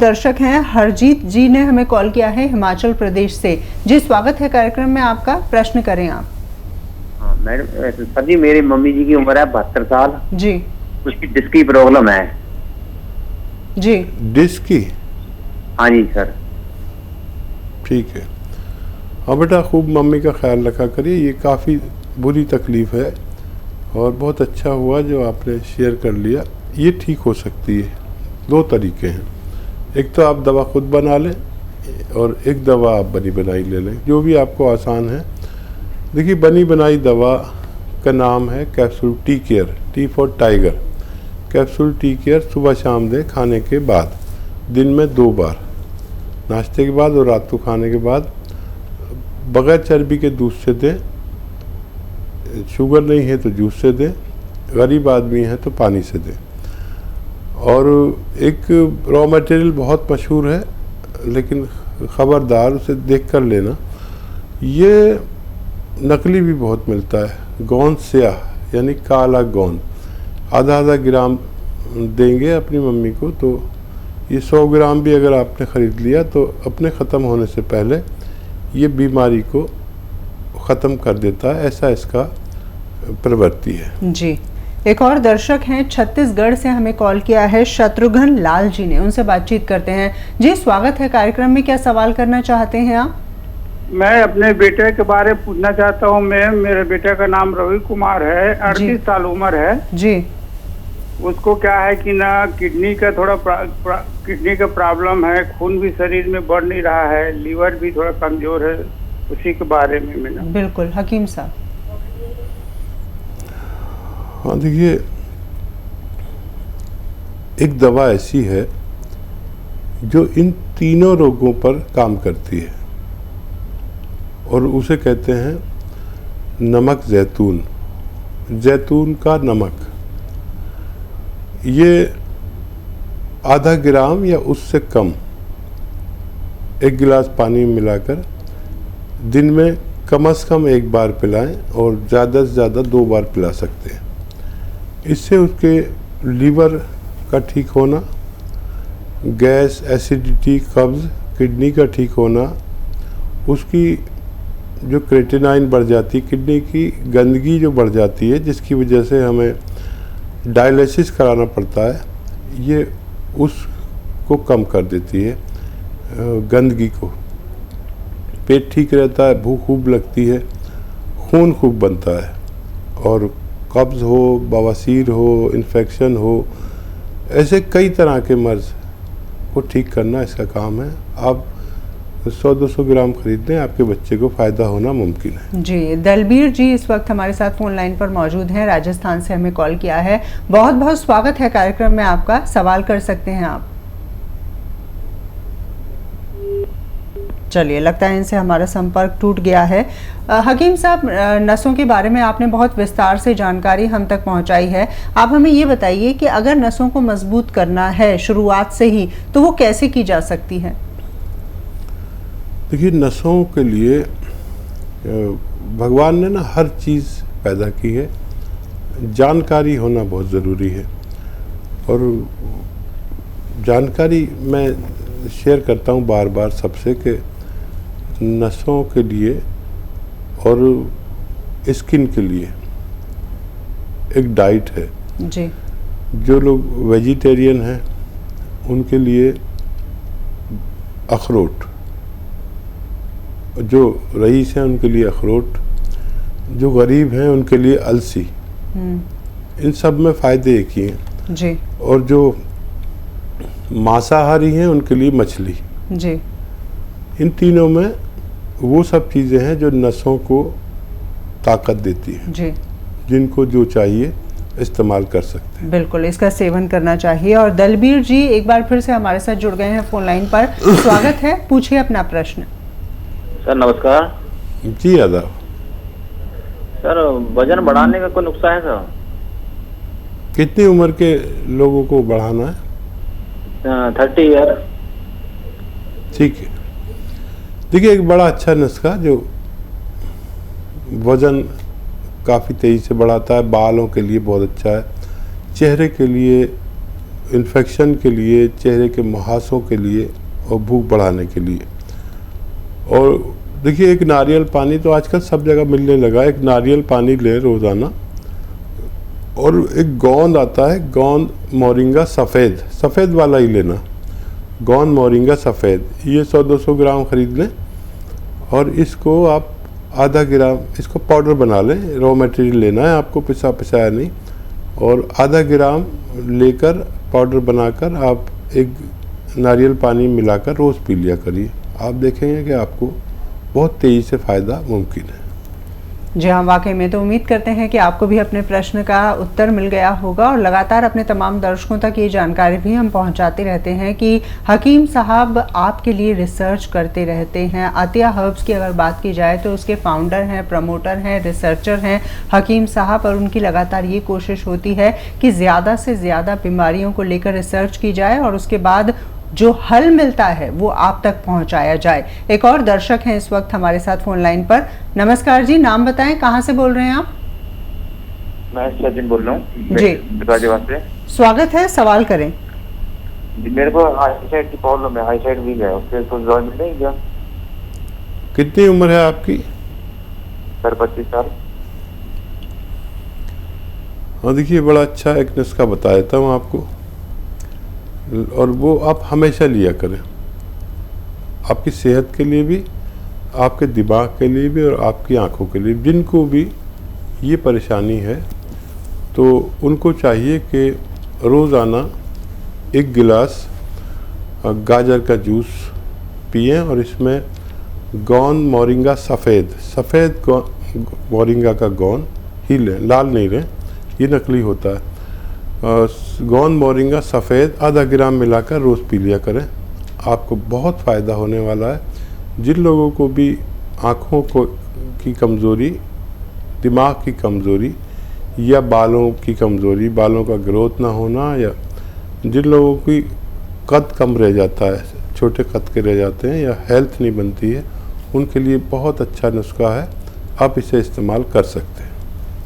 दर्शक हैं, हरजीत जी ने हमें कॉल किया है हिमाचल प्रदेश से। जी स्वागत है कार्यक्रम में आपका, प्रश्न करें आप। हाँ मैडम, सर जी मेरी मम्मी जी की उम्र है 72 साल जी। उसकी डिस्क की प्रॉब्लम है। जी डिस्क की? हाँ जी सर। ठीक है। हाँ बेटा, खूब मम्मी का ख्याल रखा करिए, ये काफ़ी बुरी तकलीफ़ है और बहुत अच्छा हुआ जो आपने शेयर कर लिया। ये ठीक हो सकती है, दो तरीके हैं, एक तो आप दवा खुद बना लें और एक दवा आप बनी बनाई ले लें, जो भी आपको आसान है। देखिए, बनी बनाई दवा का नाम है capsule tea care, T for tiger. Capsule tea care सुबह शाम दें खाने के बाद, दिन में 2 बार, नाश्ते के बाद और रात को खाने के बाद। बगैर चर्बी के दूध से दें, शुगर नहीं है तो जूस से दें, गरीब आदमी है तो पानी से दें। और एक रॉ मटेरियल बहुत मशहूर है, लेकिन ख़बरदार उसे देख कर लेना, ये नकली भी बहुत मिलता है। गोंद स्याह यानी काला गोंद, आधा ग्राम देंगे अपनी मम्मी को, तो ये 100 ग्राम भी अगर आपने ख़रीद लिया तो अपने ख़त्म होने से पहले ये बीमारी को ख़त्म कर देता है, ऐसा इसका प्रवृत्ति है। जी। एक और दर्शक हैं छत्तीसगढ़ से, हमें कॉल किया है शत्रुघ्न लाल जी ने, उनसे बातचीत करते हैं। जी स्वागत है कार्यक्रम में, क्या सवाल करना चाहते हैं आप? मैं अपने बेटे के बारे में पूछना चाहता हूँ। मेरे बेटे का नाम रवि कुमार है, 38 साल उम्र है जी। उसको क्या है कि ना किडनी का थोड़ा किडनी का प्रॉब्लम है, खून भी शरीर में बढ़ नहीं रहा है, लीवर भी थोड़ा कमजोर है, उसी के बारे में मैंने। बिल्कुल हकीम साहब। हाँ देखिए, एक दवा ऐसी है जो इन तीनों रोगों पर काम करती है और उसे कहते हैं नमक जैतून, जैतून का नमक। ये आधा ग्राम या उससे कम 1 गिलास पानी में मिलाकर दिन में कम से कम 1 बार पिलाएं और ज़्यादा से ज़्यादा 2 बार पिला सकते हैं। इससे उसके लीवर का ठीक होना, गैस, एसिडिटी, कब्ज़, किडनी का ठीक होना, उसकी जो क्रेटिनाइन बढ़ जाती, किडनी की गंदगी जो बढ़ जाती है जिसकी वजह से हमें डायलिसिस कराना पड़ता है, ये उसको कम कर देती है, गंदगी को। पेट ठीक रहता है, भूख खूब लगती है, खून खूब बनता है, और कब्ज़ हो, बवासीर हो, इन्फेक्शन हो, ऐसे कई तरह के मर्ज़ को ठीक करना इसका काम है। आप 100-200 ग्राम खरीद लें, आपके बच्चे को फ़ायदा होना मुमकिन है। जी। दलबीर जी इस वक्त हमारे साथ फोन लाइन पर मौजूद हैं, राजस्थान से हमें कॉल किया है। बहुत बहुत स्वागत है कार्यक्रम में आपका, सवाल कर सकते हैं आप। चलिए, लगता है इनसे हमारा संपर्क टूट गया है। हकीम साहब, नसों के बारे में आपने बहुत विस्तार से जानकारी हम तक पहुंचाई है। आप हमें ये बताइए कि अगर नसों को मजबूत करना है शुरुआत से ही, तो वो कैसे की जा सकती है? देखिए, नसों के लिए भगवान ने ना हर चीज़ पैदा की है, जानकारी होना बहुत ज़रूरी है। और जानकारी मैं शेयर करता हूँ बार बार सबसे कि नसों के लिए और स्किन के लिए एक डाइट है। जी। जो लोग वेजिटेरियन हैं उनके लिए अखरोट, जो रईस हैं उनके लिए अखरोट, जो गरीब हैं उनके लिए अलसी, इन सब में फ़ायदे एक ही हैं। जी। और जो मांसाहारी हैं उनके लिए मछली। जी। इन तीनों में वो सब चीज़ें हैं जो नसों को ताकत देती हैं। जी। जिनको जो चाहिए इस्तेमाल कर सकते हैं। बिल्कुल, इसका सेवन करना चाहिए। और दलबीर जी एक बार फिर से हमारे साथ जुड़ गए हैं फोन लाइन पर, स्वागत है, पूछिए अपना प्रश्न। सर नमस्कार। जी आदाब। सर वजन बढ़ाने का कोई नुस्खा है सर? कितनी उम्र के लोगों को बढ़ाना है? 30 ईयर। ठीक है। देखिए, एक बड़ा अच्छा नुस्खा जो वज़न काफ़ी तेज़ी से बढ़ाता है, बालों के लिए बहुत अच्छा है, चेहरे के लिए इन्फेक्शन के लिए, चेहरे के मुहासों के लिए और भूख बढ़ाने के लिए। और देखिए, एक नारियल पानी तो आजकल सब जगह मिलने लगा। एक नारियल पानी लें रोज़ाना। और एक गोंद आता है, गोंद मोरिंगा सफ़ेद वाला ही लेना, गोंद मोरिंगा सफ़ेद। ये 100-200 ग्राम ख़रीद लें और इसको आप आधा ग्राम इसको पाउडर बना लें। रॉ मटेरियल लेना है आपको, पिसाया नहीं। और आधा ग्राम लेकर पाउडर बनाकर आप एक नारियल पानी मिलाकर रोज़ पी लिया करिए। आप देखेंगे कि आपको बहुत तेज़ी से फ़ायदा मुमकिन है। जी हाँ, वाकई में। तो उम्मीद करते हैं कि आपको भी अपने प्रश्न का उत्तर मिल गया होगा और लगातार अपने तमाम दर्शकों तक ये जानकारी भी हम पहुंचाते रहते हैं कि हकीम साहब आपके लिए रिसर्च करते रहते हैं। अतिया हर्ब्स की अगर बात की जाए तो उसके फाउंडर हैं, प्रमोटर हैं, रिसर्चर हैं हकीम साहब, और उनकी लगातार ये कोशिश होती है कि ज़्यादा से ज़्यादा बीमारियों को लेकर रिसर्च की जाए और उसके बाद जो हल मिलता है वो आप तक पहुंचाया जाए। एक और दर्शक हैं इस वक्त हमारे साथ फोन लाइन पर। नमस्कार जी, नाम बताएं, कहां से बोल रहे हैं आप? मैं सचिन बोल रहा हूँ जी, से। स्वागत है, सवाल करें। जी, मेरे को हाई साइड की प्रॉब्लम है, हाई साइड वीक है, उसके कुछ दवाई मिल जाएगी क्या? कितनी उम्र है आपकी? सर 25 साल। हाँ, देखिए, बड़ा अच्छा एक नुस्खा बता देता हूँ आपको, और वो आप हमेशा लिया करें। आपकी सेहत के लिए भी, आपके दिमाग के लिए भी और आपकी आँखों के लिए। जिनको भी ये परेशानी है तो उनको चाहिए कि रोज़ाना 1 गिलास गाजर का जूस पिएं और इसमें गोंद मोरिंगा सफ़ेद मोरिंगा का गोंद ही लें, लाल नहीं लें, ये नकली होता है। गोंद मोरिंगा सफ़ेद आधा ग्राम मिलाकर रोज़ पी लिया करें। आपको बहुत फ़ायदा होने वाला है। जिन लोगों को भी आँखों की कमज़ोरी, दिमाग की कमज़ोरी या बालों की कमज़ोरी, बालों का ग्रोथ ना होना, या जिन लोगों की कद कम रह जाता है, छोटे कद के रह जाते हैं या हेल्थ नहीं बनती है, उनके लिए बहुत अच्छा नुस्खा है। आप इसे इस्तेमाल कर सकते हैं।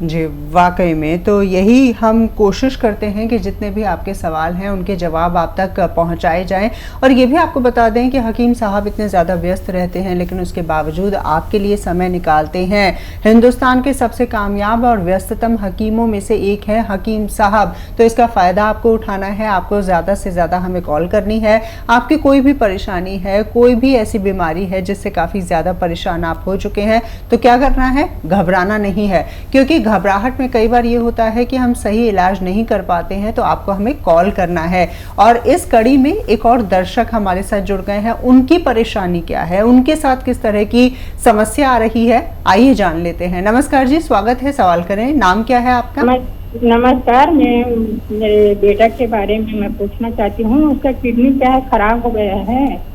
जी, वाकई में। तो यही हम कोशिश करते हैं कि जितने भी आपके सवाल हैं उनके जवाब आप तक पहुंचाए जाएं। और ये भी आपको बता दें कि हकीम साहब इतने ज़्यादा व्यस्त रहते हैं लेकिन उसके बावजूद आपके लिए समय निकालते हैं। हिंदुस्तान के सबसे कामयाब और व्यस्ततम हकीमों में से एक है हकीम साहब। तो इसका फ़ायदा आपको उठाना है, आपको ज़्यादा से ज़्यादा हमें कॉल करनी है। आपकी कोई भी परेशानी है, कोई भी ऐसी बीमारी है जिससे काफ़ी ज़्यादा परेशान आप हो चुके हैं, तो क्या करना है? घबराना नहीं है, क्योंकि घबराहट में कई बार ये होता है कि हम सही इलाज नहीं कर पाते हैं। तो आपको हमें कॉल करना है। और इस कड़ी में एक और दर्शक हमारे साथ जुड़ गए हैं। उनकी परेशानी क्या है, उनके साथ किस तरह की समस्या आ रही है, आइए जान लेते हैं। नमस्कार जी, स्वागत है, सवाल करें। नाम क्या है आपका? नमस्कार, मैं मेरे बेटा के बारे में मैं पूछना चाहती हूँ। उसका किडनी क्या है, खराब हो गया है।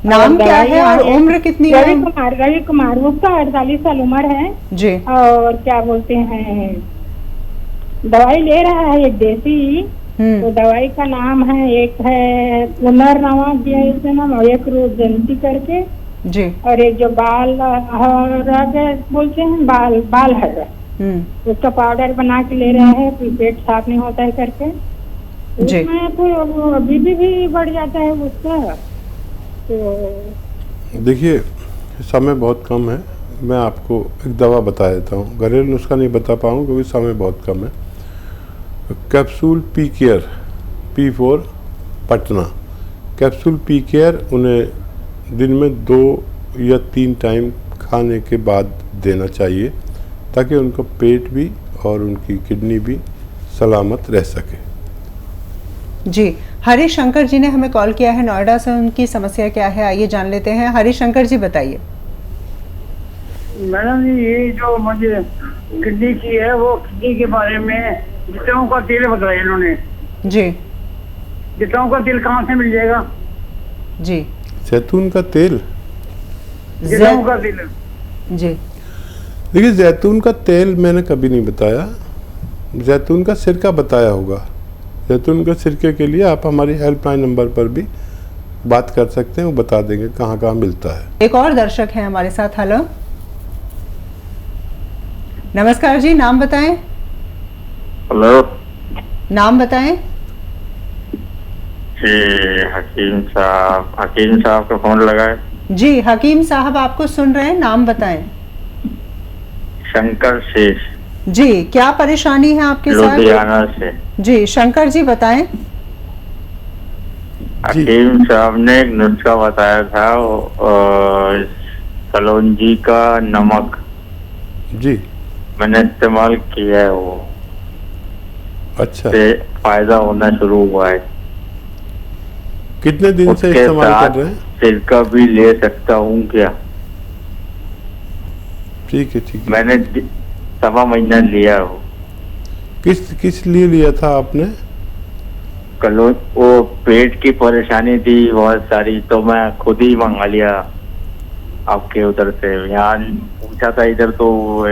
नाम क्या है और उम्र कितनी है? रवि कुमार, उसका 48 साल उम्र है जी। और क्या बोलते हैं, दवाई ले रहा है एक देसी। तो दवाई का नाम है, एक है पुनर्नवा नाम और एक रोजंती करके जी, और एक जो बाल बोलते हैं, बाल है, उसका पाउडर बना के ले रहा है, पेट साफ नहीं होता है करके। उसमें तो बीपी भी बढ़ जाता है उसका। तो देखिए, समय बहुत कम है, मैं आपको एक दवा बता देता हूँ। घरेलू नुस्खा नहीं बता पाऊँ क्योंकि समय बहुत कम है। Capsule P care P4 Patna, capsule P care उन्हें दिन में 2 या 3 टाइम खाने के बाद देना चाहिए ताकि उनका पेट भी और उनकी किडनी भी सलामत रह सके। जी, हरिशंकर जी ने हमें कॉल किया है नोएडा से। उनकी समस्या क्या है, आइए जान लेते हैं। हरिशंकर जी बताइए। मैडम जी, ये जो मुझे किडनी की है, वो किडनी के बारे में जैतून का तेल बताया इन्होंने जी। जैतून का तेल कहाँ से मिल जाएगा? जी, जैतून का तेल, जैतून का तेल जी। देखिए, जैतून का तेल मैंने कभी नहीं बताया, जैतून का सिरका बताया होगा। जैतून के सिरके के लिए आप हमारी हेल्पलाइन नंबर पर भी बात कर सकते हैं, वो बता देंगे कहाँ कहाँ मिलता है। एक और दर्शक है हमारे साथ। हेलो, नमस्कार जी, नाम बताएं। हेलो, नाम बताएं। जी हकीम साहब का फोन लगा है। जी हकीम साहब आपको सुन रहे हैं, नाम बताएं। शंकर शेष जी, क्या परेशानी है आपके साथ? लुधियाना से। जी शंकर जी बताएं। हकीम साहब ने एक नुस्खा बताया था, कलौंजी का नमक। जी मैंने इस्तेमाल किया है, वो अच्छा, से फायदा होना शुरू हुआ है। कितने दिन से उसके इस्तेमाल साथ कर रहे हैं? सिरका भी ले सकता हूँ क्या? ठीक है, ठीक है। मैंने 1.25 महीना लिया हो। किस लिए लिया था आपने? वो पेट की परेशानी थी बहुत सारी, तो मैं खुद ही मंगा लिया आपके उधर से। यहाँ पूछा था इधर, तो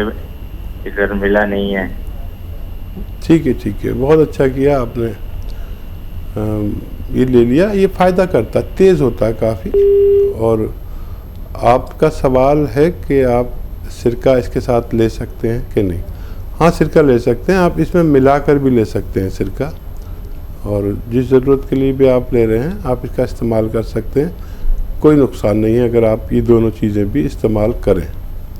इधर मिला नहीं है। ठीक है, ठीक है, बहुत अच्छा किया आपने। ये ले लिया, ये फ़ायदा करता है, तेज़ होता है काफ़ी। और आपका सवाल है कि आप सिरका इसके साथ ले सकते हैं कि नहीं। हाँ, सिरका ले सकते हैं आप, इसमें मिलाकर भी ले सकते हैं सिरका। और जिस ज़रूरत के लिए भी आप ले रहे हैं आप इसका इस्तेमाल कर सकते हैं, कोई नुकसान नहीं है अगर आप ये दोनों चीज़ें भी इस्तेमाल करें।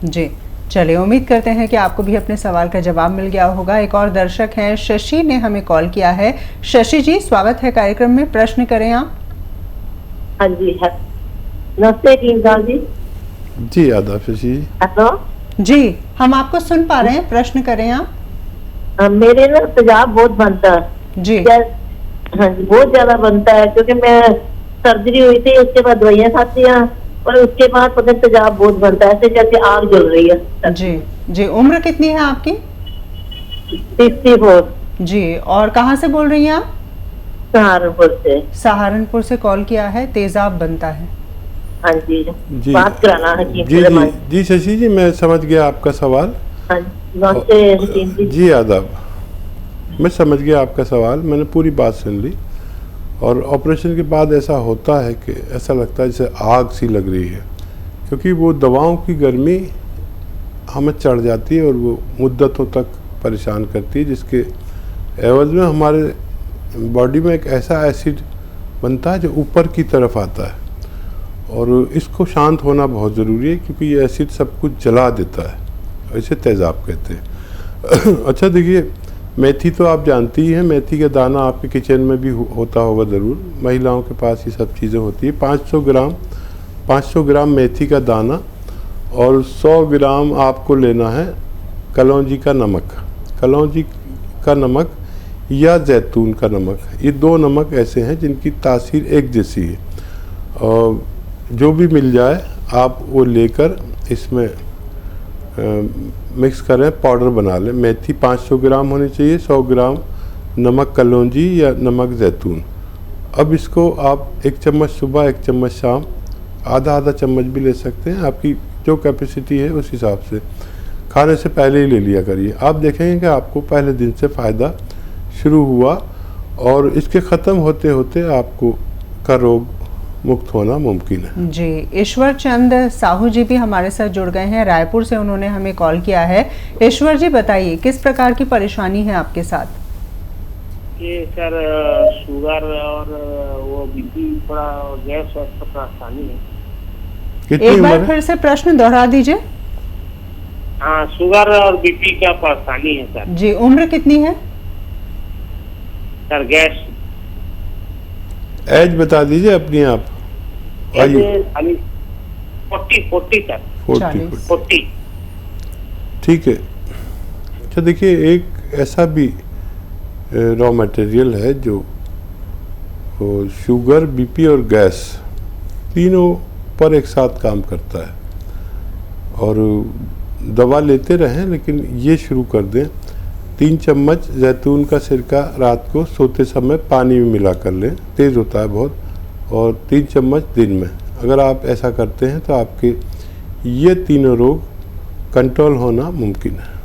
जी चलिए, उम्मीद करते हैं कि आपको भी अपने सवाल का जवाब मिल गया होगा। एक और दर्शक हैं, शशि ने हमें कॉल किया है। शशि जी स्वागत है कार्यक्रम में, प्रश्न करें आप। हाँ जी, नमस्ते टीमदार जी। जी आदाब शशि जी। हेलो जी हम आपको सुन पा रहे हैं, प्रश्न करें आप। मेरे ना तेजाब बहुत बनता है जी। हाँ जी, बहुत ज्यादा बनता है, क्योंकि मैं सर्जरी हुई थी, उसके बाद दवाइयाँ खाती हैं और उसके बाद पता तेजाब बहुत बनता है, ऐसे जैसे आग जल रही है। जी जी, उम्र कितनी है आपकी? 64। जी, और कहाँ से बोल रही हैं आप? सहारनपुर से। सहारनपुर से कॉल किया है, तेजाब बनता है। हाँ जी, जी बात कराना है जी जी जी शशि जी, मैं समझ गया आपका सवाल। हाँ नमस्ते हकीम जी। जी आदाब, मैं समझ गया आपका सवाल, मैंने पूरी बात सुन ली। और ऑपरेशन के बाद ऐसा होता है कि ऐसा लगता है जैसे आग सी लग रही है, क्योंकि वो दवाओं की गर्मी हमें चढ़ जाती है और वो मुद्दतों तक परेशान करती है, जिसके एवज में हमारे बॉडी में एक ऐसा एसिड बनता है जो ऊपर की तरफ आता है। और इसको शांत होना बहुत ज़रूरी है, क्योंकि ये एसिड सब कुछ जला देता है, इसे तेज़ाब कहते हैं। अच्छा देखिए, मेथी तो आप जानती ही हैं, मेथी का दाना आपके किचन में भी होता होगा ज़रूर, महिलाओं के पास ये सब चीज़ें होती है। 500 ग्राम मेथी का दाना और 100 ग्राम आपको लेना है कलौंजी का नमक। कलौंजी का नमक या जैतून का नमक, ये 2 नमक ऐसे हैं जिनकी तासीर एक जैसी है। और जो भी मिल जाए आप वो लेकर इसमें मिक्स करें, पाउडर बना लें। मेथी 500 ग्राम होनी चाहिए, 100 ग्राम नमक कलौंजी या नमक जैतून। अब इसको आप 1 चम्मच सुबह 1 चम्मच शाम, आधा चम्मच भी ले सकते हैं, आपकी जो कैपेसिटी है उस हिसाब से खाने से पहले ही ले लिया करिए। आप देखेंगे कि आपको पहले दिन से फ़ायदा शुरू हुआ और इसके ख़त्म होते होते आपको का रोग मुक्त होना मुमकिन है। जी, ईश्वर चंद साहू जी भी हमारे साथ जुड़ गए हैं, रायपुर से उन्होंने हमें कॉल किया है। ईश्वर जी बताइए, किस प्रकार की परेशानी है आपके साथ? ये सर शुगर और वो बीपी, थोड़ा गैस का परेशानी है। एक बार फिर से प्रश्न दोहरा दीजिए। हाँ, शुगर और बीपी का परेशानी है सर। जी, उम्र कितनी है सर? गैस एज बता दीजिए अपनी आप। 40 सर। 40। ठीक है। अच्छा देखिए, एक ऐसा भी रॉ मटेरियल है जो शुगर, बीपी और गैस तीनों पर एक साथ काम करता है। और दवा लेते रहें, लेकिन ये शुरू कर दें, 3 चम्मच जैतून का सिरका रात को सोते समय पानी में मिला कर लें, तेज़ होता है बहुत, और 3 चम्मच दिन में। अगर आप ऐसा करते हैं तो आपके ये तीनों रोग कंट्रोल होना मुमकिन है।